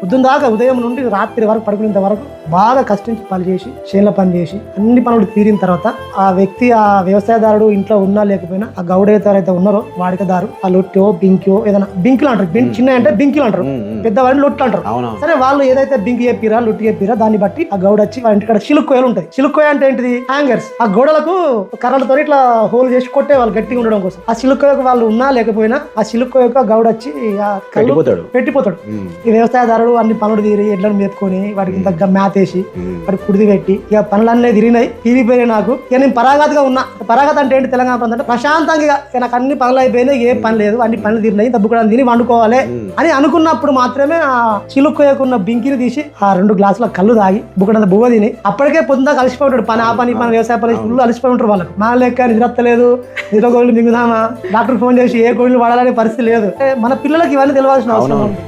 పొద్దున్న దాకా ఉదయం నుండి రాత్రి వరకు పడుకునేంత వరకు బాగా కష్టించి పని చేసి చేనుల పని చేసి అన్ని పనులు తీరిన తర్వాత ఆ వ్యక్తి ఆ వ్యవసాయదారుడు ఇంట్లో ఉన్నా లేకపోయినా ఆ గౌడ ఎవరైతే ఉన్నారో వాడికదారు ఆ లొట్టో బింకో ఏదైనా బింకులు అంటారు, చిన్న అంటే బింకులు అంటారు, పెద్దవాడిని లొట్లు అంటారు. సరే వాళ్ళు ఏదైతే బింకి చెప్పిరా లొట్టి చెప్పిరా దాన్ని బట్టి ఆ గౌడ వచ్చి వాళ్ళ ఇంటికాడ చిలుక్కోయలు ఉంటాయి. చిలుక్కోయ అంటే ఏంటిది? హ్యాంగర్స్. ఆ గోడలకు కర్రలతో ఇట్లా హోల్ చేసి కొట్టే వాళ్ళు గట్టిగా ఉండడం కోసం. ఆ చిలుక్కోయకు వాళ్ళు ఉన్నా లేకపోయినా ఆ చిలుక్కోయకు ఆ గౌడ వచ్చి పెట్టిపోతాడు. ఈ వ్యవసాయదారుడు అన్ని పనులు తీరి ఎడ్లను మేపుకొని వాటికి తగ్గ మేతేసి వాటికి కుడిది పెట్టి ఇక పనులన్నీ తిరిగిపోయినాయి. నాకు ఇక నేను పరాగతిగా ఉన్నా. పరాగతి అంటే ఏంటి తెలంగాణ ప్రాంతం అంటే ప్రశాంతంగా నాకు అన్ని పనులు అయిపోయినాయి, ఏ పని లేదు, అన్ని పనులు తీరినాయి, దబ్బుకోవడం తిని వండుకోవాలి అని అనుకున్నప్పుడు మాత్రమే ఆ చిలుక్కోయకున్న బింకిని తీసి ఆ 2 గ్లాసుల కళ్ళు తాగి బుక్కడంత బువ్వ తిని అప్పటికే పొద్దున కలిసిపోయి ఉంటాడు. పని ఆ పని వ్యవసాయ పని ఫుల్ అలసిపోయి ఉంటారు వాళ్ళకి. మా లెక్క నిద్రత్తలేదు, నిద్ర గోళ్ళు మింగుదామా, డాక్టర్ ఫోన్ చేసి ఏ గోళ్ళు వాడాలనే పరిస్థితి లేదు. మన పిల్లలకి ఇవన్నీ తెలియాల్సిన అవసరం ఉంది.